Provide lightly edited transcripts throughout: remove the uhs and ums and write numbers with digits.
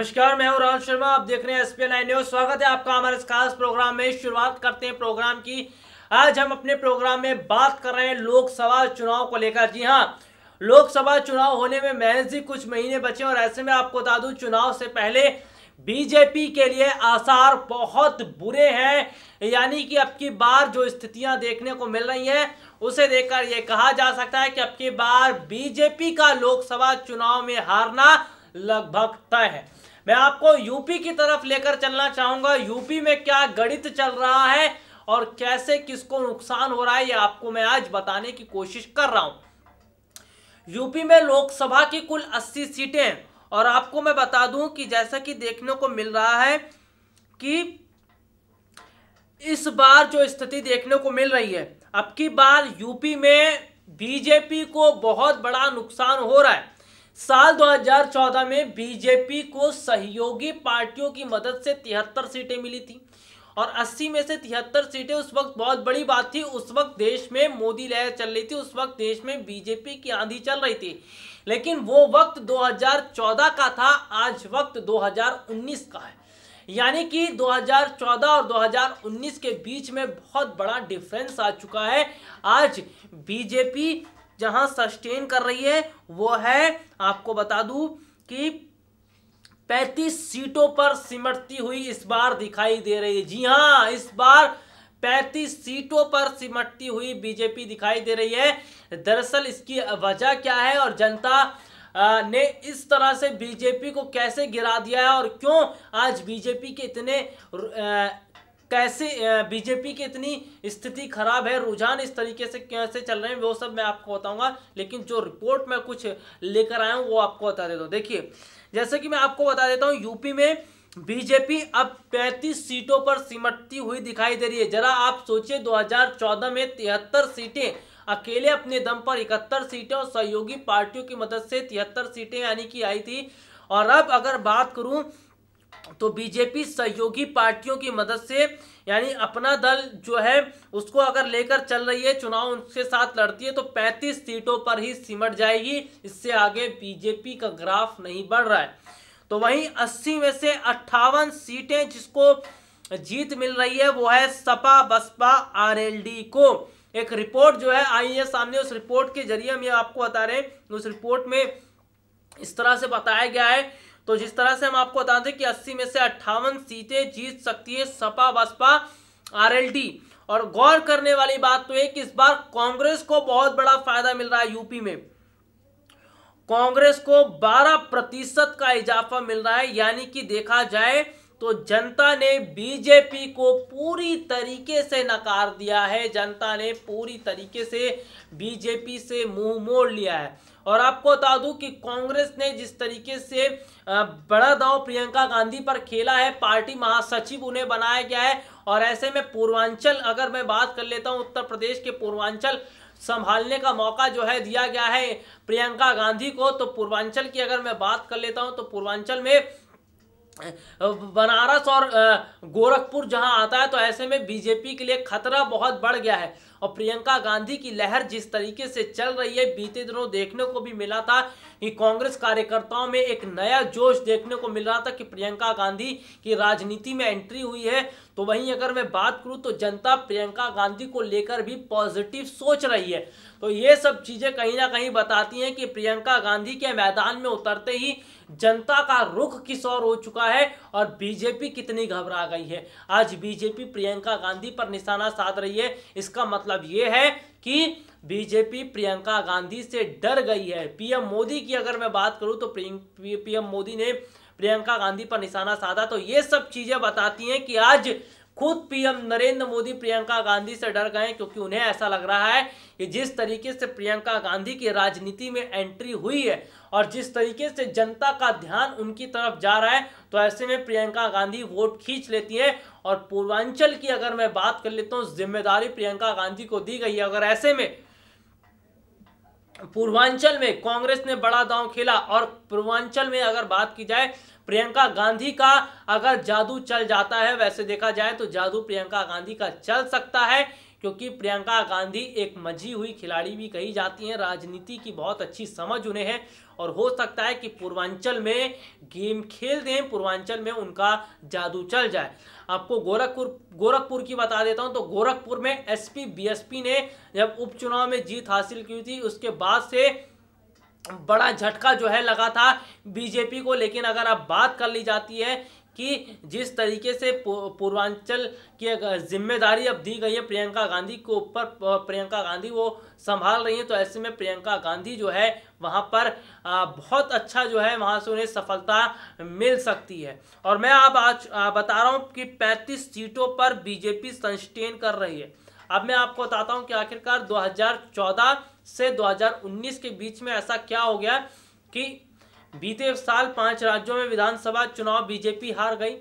नमस्कार, मैं हूं राहुल शर्मा। आप देख रहे हैं एसपीएन 9 न्यूज। स्वागत है आपका हमारे इस खास प्रोग्राम में। शुरुआत करते हैं प्रोग्राम की। आज हम अपने प्रोग्राम में बात कर रहे हैं लोकसभा चुनाव को लेकर। जी हां, लोकसभा चुनाव होने में महज ही कुछ महीने बचे और ऐसे में आपको बता दूं, चुनाव से पहले बीजेपी के लिए आसार बहुत बुरे हैं। यानी कि अब की बार जो स्थितियां देखने को मिल रही हैं उसे देखकर यह कहा जा सकता है कि अब की बार बीजेपी का लोकसभा चुनाव में हारना लगभग तय है। मैं आपको यूपी की तरफ लेकर चलना चाहूंगा। यूपी में क्या गणित चल रहा है और कैसे किसको नुकसान हो रहा है, ये आपको मैं आज बताने की कोशिश कर रहा हूं। यूपी में लोकसभा की कुल 80 सीटें हैं और आपको मैं बता दूं कि जैसा कि देखने को मिल रहा है कि इस बार जो स्थिति देखने को मिल रही है, अब की बार यूपी में बीजेपी को बहुत बड़ा नुकसान हो रहा है। साल 2014 में बीजेपी को सहयोगी पार्टियों की मदद से 73 सीटें मिली थी और 80 में से 73 सीटें उस वक्त बहुत बड़ी बात थी। उस वक्त देश में मोदी लहर चल रही थी, उस वक्त देश में बीजेपी की आंधी चल रही थी। लेकिन वो वक्त 2014 का था, आज वक्त 2019 का है। यानी कि 2014 और 2019 के बीच में बहुत बड़ा डिफरेंस आ चुका है। आज बीजेपी जहां सस्टेन कर रही है वो है, आपको बता दूं कि 35 सीटों पर सिमटती हुई इस बार दिखाई दे रही है। जी हां, इस बार 35 सीटों पर सिमटती हुई बीजेपी दिखाई दे रही है। दरअसल इसकी वजह क्या है और जनता ने इस तरह से बीजेपी को कैसे गिरा दिया है और क्यों आज बीजेपी के इतने कैसे बीजेपी की इतनी स्थिति खराब है, रुझान इस तरीके से कैसे चल रहे हैं, वो सब मैं आपको बताऊंगा। लेकिन जो रिपोर्ट मैं कुछ लेकर आया हूं वो आपको बता देता हूं। देखिए, जैसे कि मैं आपको बता देता हूं, यूपी में बीजेपी अब 35 सीटों पर सिमटती हुई दिखाई दे रही है। जरा आप सोचिए, 2014 में 73 सीटें अकेले अपने दम पर, 71 सीटें और सहयोगी पार्टियों की मदद से 73 सीटें यानी कि आई थी। और अब अगर बात करूं तो बीजेपी सहयोगी पार्टियों की मदद से, यानी अपना दल जो है उसको अगर लेकर चल रही है, चुनाव उनके साथ लड़ती है, तो 35 सीटों पर ही सिमट जाएगी। इससे आगे बीजेपी का ग्राफ नहीं बढ़ रहा है। तो वहीं 80 में से 58 सीटें जिसको जीत मिल रही है वो है सपा बसपा आरएलडी को। एक रिपोर्ट जो है आई है सामने, उस रिपोर्ट के जरिए हम ये आपको बता रहे हैं। उस रिपोर्ट में इस तरह से बताया गया है, तो जिस तरह से हम आपको बताते हैं कि 80 में से 58 सीटें जीत सकती है सपा बसपा आरएलडी। और गौर करने वाली बात तो है कि इस बार कांग्रेस को बहुत बड़ा फायदा मिल रहा है। यूपी में कांग्रेस को 12% का इजाफा मिल रहा है। यानी कि देखा जाए तो जनता ने बीजेपी को पूरी तरीके से नकार दिया है, जनता ने पूरी तरीके से बीजेपी से मुंह मोड़ लिया है। और आपको बता दूं कि कांग्रेस ने जिस तरीके से बड़ा दांव प्रियंका गांधी पर खेला है, पार्टी महासचिव उन्हें बनाया गया है। और ऐसे में पूर्वांचल, अगर मैं बात कर लेता हूं, उत्तर प्रदेश के पूर्वांचल संभालने का मौका जो है दिया गया है प्रियंका गांधी को। तो पूर्वांचल की अगर मैं बात कर लेता हूं तो पूर्वांचल में बनारस और गोरखपुर जहां आता है, तो ऐसे में बीजेपी के लिए खतरा बहुत बढ़ गया है। और प्रियंका गांधी की लहर जिस तरीके से चल रही है, बीते दिनों देखने को भी मिला था कि कांग्रेस कार्यकर्ताओं में एक नया जोश देखने को मिल रहा था कि प्रियंका गांधी की राजनीति में एंट्री हुई है। तो वहीं अगर मैं बात करूं तो जनता प्रियंका गांधी को लेकर भी पॉजिटिव सोच रही है। तो ये सब चीजें कहीं ना कहीं बताती हैं कि प्रियंका गांधी के मैदान में उतरते ही जनता का रुख किस ओर हो चुका है और बीजेपी कितनी घबरा गई है। आज बीजेपी प्रियंका गांधी पर निशाना साध रही है। इसका मतलब ये है कि बीजेपी प्रियंका गांधी से डर गई है। पीएम मोदी की अगर मैं बात करूं तो पीएम मोदी ने प्रियंका गांधी पर निशाना साधा। तो ये सब चीजें बताती हैं कि आज खुद पीएम नरेंद्र मोदी प्रियंका गांधी से डर गए, क्योंकि उन्हें ऐसा लग रहा है कि जिस तरीके से प्रियंका गांधी की राजनीति में एंट्री हुई है और जिस तरीके से जनता का ध्यान उनकी तरफ जा रहा है, तो ऐसे में प्रियंका गांधी वोट खींच लेती है। और पूर्वांचल की अगर मैं बात कर लेता हूं, जिम्मेदारी प्रियंका गांधी को दी गई है। अगर ऐसे में पूर्वांचल में कांग्रेस ने बड़ा दांव खेला और पूर्वांचल में अगर बात की जाए प्रियंका गांधी का अगर जादू चल जाता है, वैसे देखा जाए तो जादू प्रियंका गांधी का चल सकता है, क्योंकि प्रियंका गांधी एक मंझी हुई खिलाड़ी भी कही जाती हैं, राजनीति की बहुत अच्छी समझ उन्हें है और हो सकता है कि पूर्वांचल में गेम खेल दें, पूर्वांचल में उनका जादू चल जाए। आपको गोरखपुर की बता देता हूं, तो गोरखपुर में एसपी बीएसपी ने जब उपचुनाव में जीत हासिल की थी उसके बाद से बड़ा झटका जो है लगा था बीजेपी को। लेकिन अगर अब बात कर ली जाती है कि जिस तरीके से पूर्वांचल की जिम्मेदारी अब दी गई है प्रियंका गांधी के ऊपर, प्रियंका गांधी वो संभाल रही हैं, तो ऐसे में प्रियंका गांधी जो है वहां पर बहुत अच्छा जो है वहां से उन्हें सफलता मिल सकती है। और मैं आप आज बता रहा हूं कि 35 सीटों पर बीजेपी सस्टेन कर रही है। अब मैं आपको बताता हूं कि आखिरकार 2014 से 2019 के बीच में ऐसा क्या हो गया कि बीते साल 5 राज्यों में विधानसभा चुनाव बीजेपी हार गई।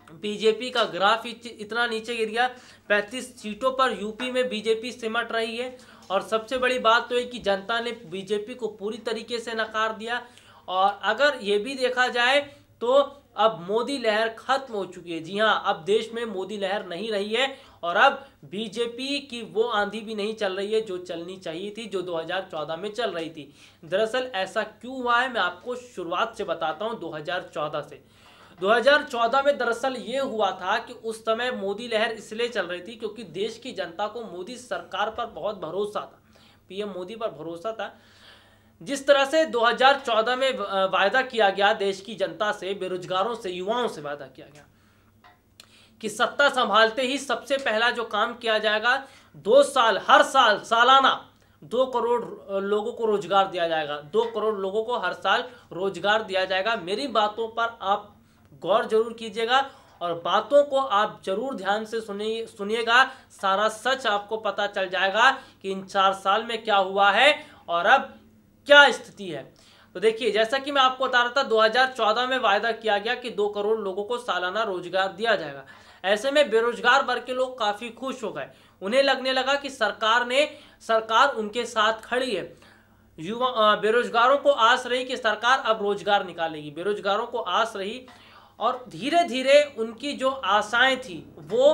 बीजेपी का ग्राफ इतना नीचे गिर गया, 35 सीटों पर यूपी में बीजेपी सिमट रही है। और सबसे बड़ी बात तो है कि जनता ने बीजेपी को पूरी तरीके से नकार दिया। और अगर ये भी देखा जाए तो अब मोदी लहर खत्म हो चुकी है। जी हाँ, अब देश में मोदी लहर नहीं रही है और अब बीजेपी की वो आंधी भी नहीं चल रही है जो चलनी चाहिए थी, जो 2014 में चल रही थी। दरअसल ऐसा क्यों हुआ है मैं आपको शुरुआत से बताता हूँ। 2014 से 2014 में दरअसल ये हुआ था कि उस समय मोदी लहर इसलिए चल रही थी क्योंकि देश की जनता को मोदी सरकार पर बहुत भरोसा था, पीएम मोदी पर भरोसा था। जिस तरह से 2014 में वायदा किया गया देश की जनता से, बेरोजगारों से, युवाओं से वायदा किया गया कि सत्ता संभालते ही सबसे पहला जो काम किया जाएगा, 2 साल हर साल सालाना 2 करोड़ लोगों को रोजगार दिया जाएगा। 2 करोड़ लोगों को हर साल रोजगार दिया जाएगा। मेरी बातों पर आप गौर जरूर कीजिएगा और बातों को आप जरूर ध्यान से सुनिएगा। सारा सच आपको पता चल जाएगा कि इन 4 साल में क्या हुआ है और अब क्या स्थिति है। तो देखिए, जैसा कि मैं आपको बता रहा था, 2014 में वायदा किया गया कि 2 करोड़ लोगों को सालाना रोजगार दिया जाएगा। ऐसे में बेरोजगार वर्ग के लोग काफी खुश हो गए। उन्हें लगने लगा कि सरकार उनके साथ खड़ी है। बेरोजगारों को आस रही कि सरकार अब रोजगार निकालेगी, बेरोजगारों को आस रही। और धीरे धीरे उनकी जो आशाएं थी वो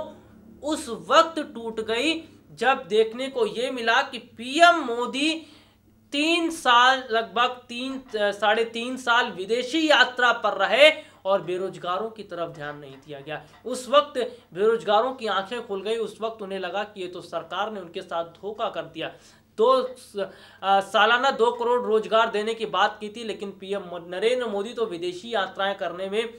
उस वक्त टूट गई जब देखने को ये मिला कि पीएम मोदी 3 साल, लगभग 3.5 साल विदेशी यात्रा पर रहे और बेरोजगारों की तरफ ध्यान नहीं दिया गया। उस वक्त बेरोजगारों की आंखें खुल गई। उस वक्त उन्हें लगा कि ये तो सरकार ने उनके साथ धोखा कर दिया। सालाना 2 करोड़ रोजगार देने की बात की थी, लेकिन पीएम नरेंद्र मोदी तो विदेशी यात्राएं करने में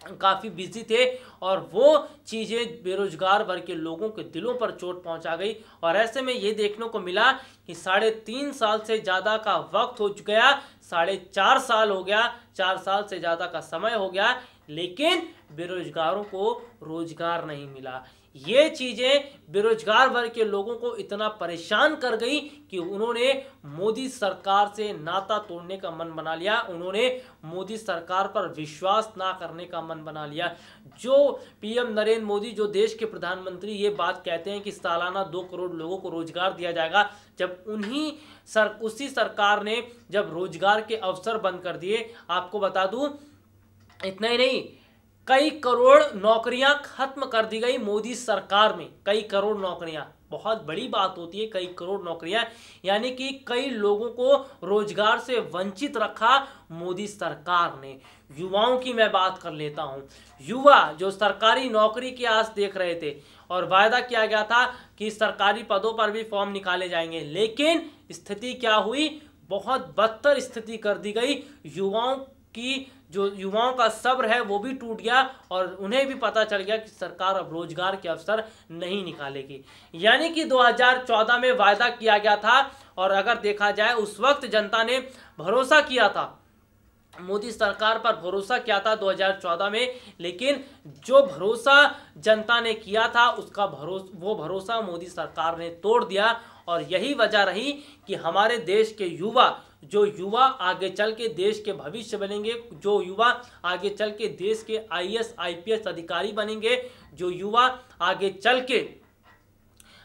काफी बिजी थे और वो चीजें बेरोजगार वर्ग के लोगों के दिलों पर चोट पहुंचा गई। और ऐसे में ये देखने को मिला कि 3.5 साल से ज्यादा का वक्त हो गया, 4.5 साल हो गया, 4 साल से ज्यादा का समय हो गया, लेकिन बेरोजगारों को रोजगार नहीं मिला। ये चीजें बेरोजगार वर्ग के लोगों को इतना परेशान कर गई कि उन्होंने मोदी सरकार से नाता तोड़ने का मन बना लिया। उन्होंने मोदी सरकार पर विश्वास ना करने का मन बना लिया। जो पीएम नरेंद्र मोदी, जो देश के प्रधानमंत्री, ये बात कहते हैं कि सालाना 2 करोड़ लोगों को रोजगार दिया जाएगा, जब उसी सरकार ने जब रोजगार के अवसर बंद कर दिए। आपको बता दूं, इतना ही नहीं, कई करोड़ नौकरियां खत्म कर दी गई मोदी सरकार में। कई करोड़ नौकरियां, बहुत बड़ी बात होती है कई करोड़ नौकरियां, यानी कि कई लोगों को रोजगार से वंचित रखा मोदी सरकार ने। युवाओं की मैं बात कर लेता हूं। युवा जो सरकारी नौकरी की आस देख रहे थे और वायदा किया गया था कि सरकारी पदों पर भी फॉर्म निकाले जाएंगे, लेकिन स्थिति क्या हुई, बहुत बदतर स्थिति कर दी गई। युवाओं का सब्र है वो भी टूट गया और उन्हें भी पता चल गया कि सरकार अब रोजगार के अवसर नहीं निकालेगी। यानी कि 2014 में वायदा किया गया था और अगर देखा जाए उस वक्त जनता ने भरोसा किया था, मोदी सरकार पर भरोसा किया था 2014 में, लेकिन जो भरोसा जनता ने किया था वो भरोसा मोदी सरकार ने तोड़ दिया। और यही वजह रही कि हमारे देश के जो युवा आगे चल के देश के भविष्य बनेंगे, जो युवा आगे चल के देश के IAS IPS अधिकारी बनेंगे, जो युवा आगे चल के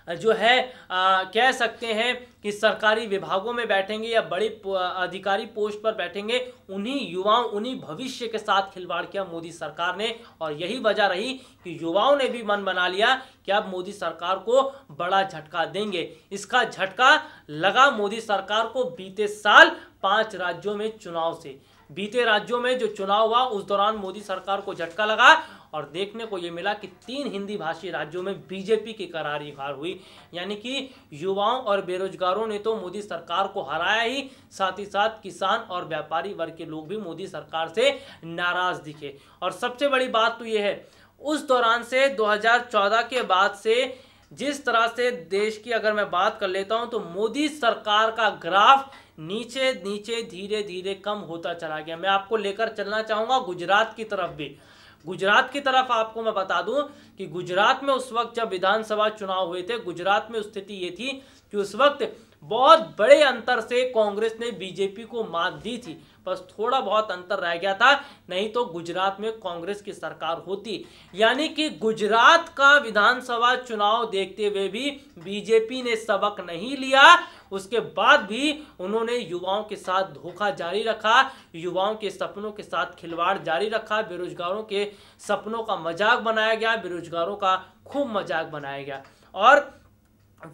जो है कह सकते हैं कि सरकारी विभागों में बैठेंगे या बड़ी अधिकारी पोस्ट पर बैठेंगे, उन्हीं युवाओं, उन्हीं भविष्य के साथ खिलवाड़ किया मोदी सरकार ने। और यही वजह रही कि युवाओं ने भी मन बना लिया कि अब मोदी सरकार को बड़ा झटका देंगे। इसका झटका लगा मोदी सरकार को बीते साल 5 राज्यों में चुनाव से। बीते राज्यों में जो चुनाव हुआ उस दौरान मोदी सरकार को झटका लगा और देखने को ये मिला कि 3 हिंदी भाषी राज्यों में बीजेपी की करारी हार हुई। यानी कि युवाओं और बेरोजगारों ने तो मोदी सरकार को हराया ही, साथ ही साथ किसान और व्यापारी वर्ग के लोग भी मोदी सरकार से नाराज दिखे। और सबसे बड़ी बात तो ये है, उस दौरान से 2014 के बाद से जिस तरह से देश की अगर मैं बात कर लेता हूं तो मोदी सरकार का ग्राफ नीचे नीचे धीरे धीरे कम होता चला गया। मैं आपको लेकर चलना चाहूँगा गुजरात की तरफ भी। गुजरात की तरफ आपको मैं बता दूं कि गुजरात में उस वक्त जब विधानसभा चुनाव हुए थे, गुजरात में स्थिति ये थी कि उस वक्त बहुत बड़े अंतर से कांग्रेस ने बीजेपी को मात दी थी। बस थोड़ा बहुत अंतर रह गया था, नहीं तो गुजरात में कांग्रेस की सरकार होती। यानी कि गुजरात का विधानसभा चुनाव देखते हुए भी बीजेपी ने सबक नहीं लिया। उसके बाद भी उन्होंने युवाओं के साथ धोखा जारी रखा, युवाओं के सपनों के साथ खिलवाड़ जारी रखा, बेरोजगारों के सपनों का मजाक बनाया गया, बेरोजगारों का खूब मजाक बनाया गया। और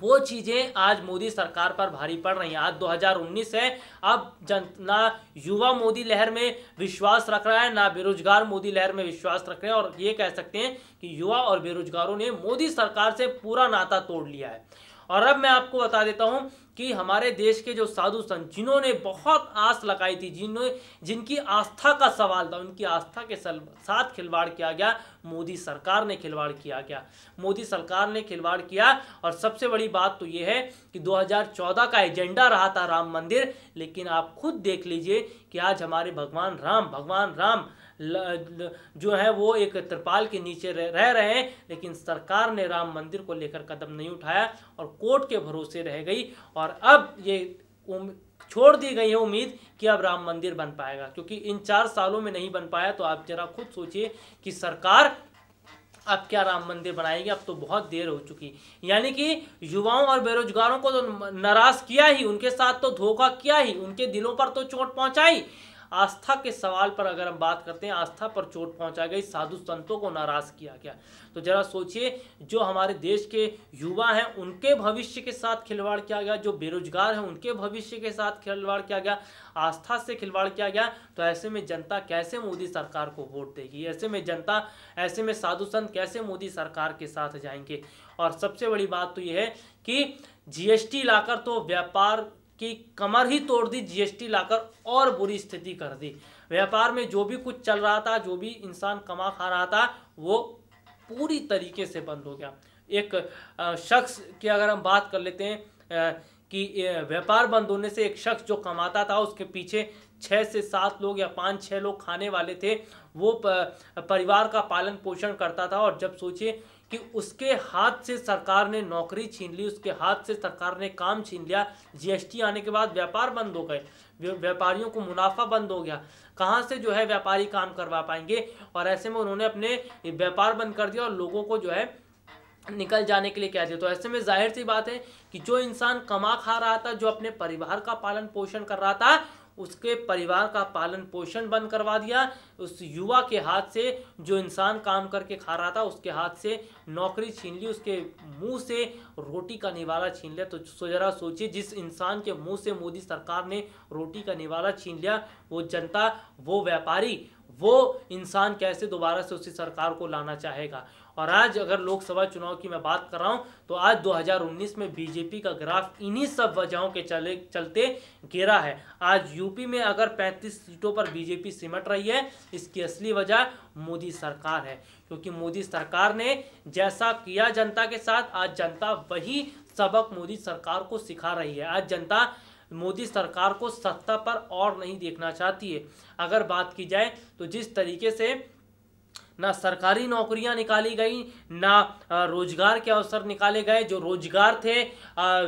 वो चीज़ें आज मोदी सरकार पर भारी पड़ रही हैं। आज 2019 है, अब ना युवा मोदी लहर में विश्वास रख रहा है, ना बेरोजगार मोदी लहर में विश्वास रख रहे हैं। और ये कह सकते हैं कि युवा और बेरोजगारों ने मोदी सरकार से पूरा नाता तोड़ लिया है। और अब मैं आपको बता देता हूं कि हमारे देश के जो साधु संत जिन्होंने बहुत आस लगाई थी, जिनकी आस्था का सवाल था, उनकी आस्था के साथ खिलवाड़ किया गया। मोदी सरकार ने खिलवाड़ किया गया, मोदी सरकार ने खिलवाड़ किया। और सबसे बड़ी बात तो ये है कि 2014 का एजेंडा रहा था राम मंदिर, लेकिन आप खुद देख लीजिए कि आज हमारे भगवान राम जो है वो एक त्रिपाल के नीचे रह रहे हैं, लेकिन सरकार ने राम मंदिर को लेकर कदम नहीं उठाया और कोर्ट के भरोसे रह गई। और अब ये छोड़ दी गई है उम्मीद कि अब राम मंदिर बन पाएगा, क्योंकि इन 4 सालों में नहीं बन पाया। तो आप जरा खुद सोचिए कि सरकार अब क्या राम मंदिर बनाएगी, अब तो बहुत देर हो चुकी। यानी कि युवाओं और बेरोजगारों को तो नाराज किया ही, उनके साथ तो धोखा किया ही, उनके दिलों पर तो चोट पहुंचाई। आस्था के सवाल पर अगर हम बात करते हैं, आस्था पर चोट पहुंचा गई, साधु संतों को नाराज किया गया। तो जरा सोचिए, जो हमारे देश के युवा हैं उनके भविष्य के साथ खिलवाड़ किया गया, जो बेरोजगार हैं उनके भविष्य के साथ खिलवाड़ किया गया, आस्था से खिलवाड़ किया गया। तो ऐसे में जनता कैसे मोदी सरकार को वोट देगी? ऐसे में साधु संत कैसे मोदी सरकार के साथ जाएंगे? और सबसे बड़ी बात तो यह है कि जीएसटी लाकर तो व्यापार की कमर ही तोड़ दी, जीएसटी लाकर और बुरी स्थिति कर दी। व्यापार में जो भी कुछ चल रहा था, जो भी इंसान कमा खा रहा था, वो पूरी तरीके से बंद हो गया। एक शख्स की अगर हम बात कर लेते हैं कि व्यापार बंद होने से एक शख्स जो कमाता था, उसके पीछे 6 से 7 लोग या 5-6 लोग खाने वाले थे, वो परिवार का पालन पोषण करता था। और जब सोचिए कि उसके हाथ से सरकार ने नौकरी छीन ली, उसके हाथ से सरकार ने काम छीन लिया, जीएसटी आने के बाद व्यापार बंद हो गए, व्यापारियों को मुनाफा बंद हो गया, कहाँ से जो है व्यापारी काम करवा पाएंगे? और ऐसे में उन्होंने अपने व्यापार बंद कर दिया और लोगों को जो है निकल जाने के लिए कह दिया। तो ऐसे में जाहिर सी बात है कि जो इंसान कमा खा रहा था, जो अपने परिवार का पालन पोषण कर रहा था, उसके परिवार का पालन पोषण बंद करवा दिया। उस युवा के हाथ से, जो इंसान काम करके खा रहा था, उसके हाथ से नौकरी छीन ली, उसके मुंह से रोटी का निवाला छीन लिया। तो जरा सोचिए, जिस इंसान के मुंह से मोदी सरकार ने रोटी का निवाला छीन लिया, वो जनता, वो व्यापारी, वो इंसान कैसे दोबारा से उसी सरकार को लाना चाहेगा? और आज अगर लोकसभा चुनाव की मैं बात कर रहा हूं, तो आज 2019 में बीजेपी का ग्राफ इन्हीं सब वजहों के चलते गिरा है। आज यूपी में अगर 35 सीटों पर बीजेपी सिमट रही है, इसकी असली वजह मोदी सरकार है। क्योंकि मोदी सरकार ने जैसा किया जनता के साथ, आज जनता वही सबक मोदी सरकार को सिखा रही है। आज जनता मोदी सरकार को सत्ता पर और नहीं देखना चाहती है। अगर बात की जाए तो जिस तरीके से ना सरकारी नौकरियां निकाली गई, ना रोजगार के अवसर निकाले गए, जो रोजगार थे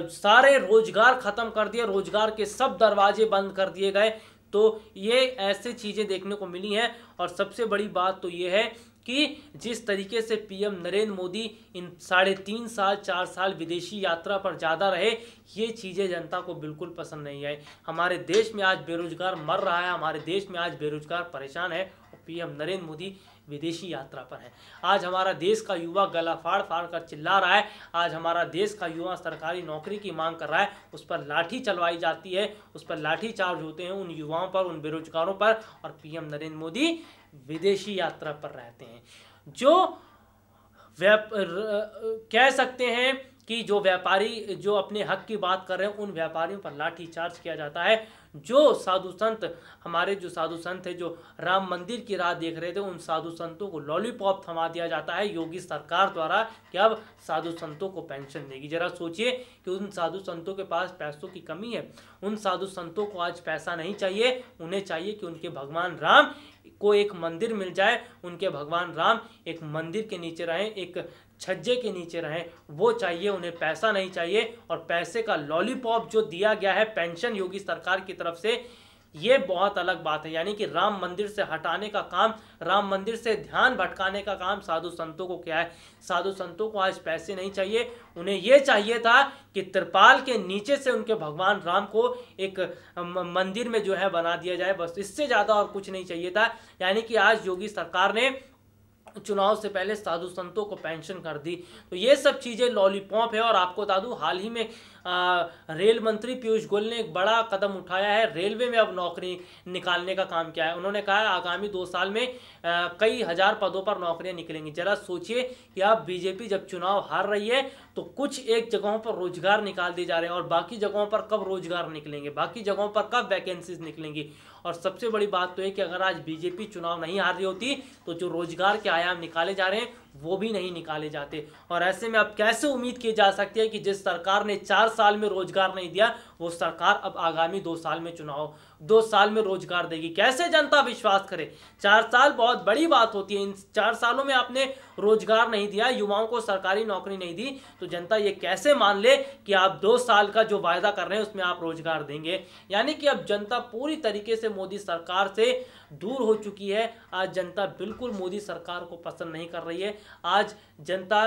सारे रोजगार खत्म कर दिए, रोजगार के सब दरवाजे बंद कर दिए गए। तो ये ऐसे चीज़ें देखने को मिली हैं। और सबसे बड़ी बात तो ये है कि जिस तरीके से पीएम नरेंद्र मोदी इन 3.5 साल 4 साल विदेशी यात्रा पर ज़्यादा रहे, ये चीज़ें जनता को बिल्कुल पसंद नहीं आई। हमारे देश में आज बेरोजगार मर रहा है, हमारे देश में आज बेरोजगार परेशान है और पीएम नरेंद्र मोदी विदेशी यात्रा पर है। आज हमारा देश का युवा गला फाड़ फाड़ कर चिल्ला रहा है, आज हमारा देश का युवा सरकारी नौकरी की मांग कर रहा है, उस पर लाठी चलवाई जाती है, उस पर लाठी चार्ज होते हैं उन युवाओं पर, उन बेरोजगारों पर, और पीएम नरेंद्र मोदी विदेशी यात्रा पर रहते हैं। जो कह सकते हैं कि जो व्यापारी जो अपने हक की बात कर रहे हैं उन व्यापारियों पर लाठी चार्ज किया जाता है। जो साधु संत, हमारे जो साधु संत है जो राम मंदिर की राह देख रहे थे, उन साधु संतों को लॉलीपॉप थमा दिया जाता है योगी सरकार द्वारा कि अब साधु संतों को पेंशन देगी। जरा सोचिए कि उन साधु संतों के पास पैसों की कमी है, उन साधु संतों को आज पैसा नहीं चाहिए, उन्हें चाहिए कि उनके भगवान राम को एक मंदिर मिल जाए, उनके भगवान राम एक मंदिर के नीचे रहें, एक छज्जे के नीचे रहें, वो चाहिए, उन्हें पैसा नहीं चाहिए। और पैसे का लॉलीपॉप जो दिया गया है पेंशन योगी सरकार की तरफ से, ये बहुत अलग बात है। यानी कि राम मंदिर से हटाने का काम, राम मंदिर से ध्यान भटकाने का काम साधु संतों को क्या है। साधु संतों को आज पैसे नहीं चाहिए, उन्हें ये चाहिए था कि त्रिपाल के नीचे से उनके भगवान राम को एक मंदिर में जो है बना दिया जाए, बस इससे ज़्यादा और कुछ नहीं चाहिए था। यानी कि आज योगी सरकार ने चुनाव से पहले साधु संतों को पेंशन कर दी। तो ये सब चीज़ें लॉलीपॉप है। और आपको बता दूं, हाल ही में रेल मंत्री पीयूष गोयल ने एक बड़ा कदम उठाया है, रेलवे में अब नौकरी निकालने का काम किया है। उन्होंने कहा है आगामी 2 साल में कई हजार पदों पर नौकरियां निकलेंगी। जरा सोचिए कि आप बीजेपी जब चुनाव हार रही है तो कुछ एक जगहों पर रोजगार निकाल दिए जा रहे हैं, और बाकी जगहों पर कब रोजगार निकलेंगे, बाकी जगहों पर कब वैकेंसीज निकलेंगी। और सबसे बड़ी बात तो है कि अगर आज बीजेपी चुनाव नहीं हार रही होती तो जो रोजगार के आयाम निकाले जा रहे हैं वो भी नहीं निकाले जाते। और ऐसे में अब कैसे उम्मीद की जा सकती है कि जिस सरकार ने 4 साल में रोजगार नहीं दिया, वो सरकार अब आगामी 2 साल में 2 साल में रोजगार देगी। कैसे जनता विश्वास करे। 4 साल बहुत बड़ी बात होती है, इन 4 सालों में आपने रोजगार नहीं दिया, युवाओं को सरकारी नौकरी नहीं दी, तो जनता ये कैसे मान ले कि आप 2 साल का जो वायदा कर रहे हैं उसमें आप रोजगार देंगे। यानी कि अब जनता पूरी तरीके से मोदी सरकार से दूर हो चुकी है। आज जनता बिल्कुल मोदी सरकार को पसंद नहीं कर रही है। आज जनता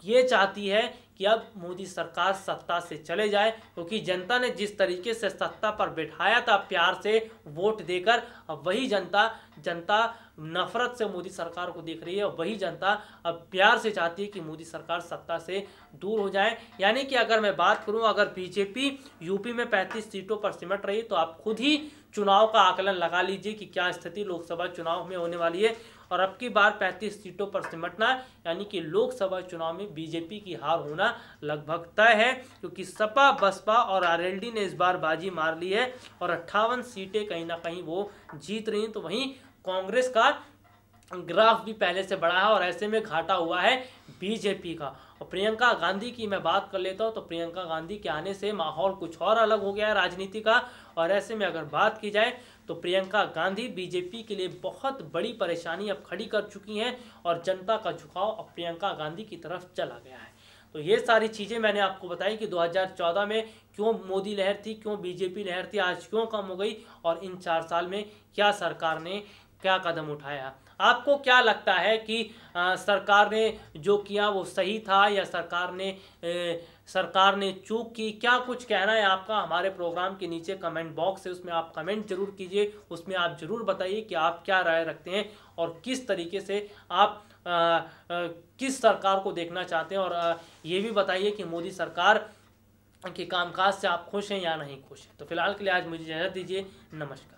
ये चाहती है कि अब मोदी सरकार सत्ता से चले जाए, क्योंकि जनता ने जिस तरीके से सत्ता पर बिठाया था प्यार से वोट देकर, अब वही जनता नफरत से मोदी सरकार को देख रही है। और वही जनता अब प्यार से चाहती है कि मोदी सरकार सत्ता से दूर हो जाए। यानी कि अगर मैं बात करूं, अगर बीजेपी यूपी में 35 सीटों पर सिमट रही तो आप खुद ही चुनाव का आकलन लगा लीजिए कि क्या स्थिति लोकसभा चुनाव में होने वाली है। और अब की बार 35 सीटों पर सिमटना, यानी कि लोकसभा चुनाव में बीजेपी की हार होना लगभग तय है, क्योंकि सपा, बसपा और आरएलडी ने इस बार बाजी मार ली है और 58 सीटें कहीं ना कहीं वो जीत रही हैं। तो वहीं कांग्रेस का ग्राफ भी पहले से बढ़ा है और ऐसे में घाटा हुआ है बीजेपी का। और प्रियंका गांधी की मैं बात कर लेता हूं तो प्रियंका गांधी के आने से माहौल कुछ और अलग हो गया है राजनीति का। और ऐसे में अगर बात की जाए तो प्रियंका गांधी बीजेपी के लिए बहुत बड़ी परेशानी अब खड़ी कर चुकी हैं और जनता का झुकाव अब प्रियंका गांधी की तरफ चला गया है। तो ये सारी चीज़ें मैंने आपको बताई कि 2014 में क्यों मोदी लहर थी, क्यों बीजेपी लहर थी, आज क्यों कम हो गई, और इन 4 साल में क्या सरकार ने क्या कदम उठाया। आपको क्या लगता है कि सरकार ने जो किया वो सही था या सरकार ने चूक की? क्या कुछ कहना है आपका हमारे प्रोग्राम के नीचे कमेंट बॉक्स है, उसमें आप कमेंट जरूर कीजिए। उसमें आप जरूर बताइए कि आप क्या राय रखते हैं और किस तरीके से आप किस सरकार को देखना चाहते हैं। और ये भी बताइए कि मोदी सरकार के कामकाज से आप खुश हैं या नहीं खुश हैं। तो फिलहाल के लिए आज मुझे इजाज़त दीजिए। नमस्कार।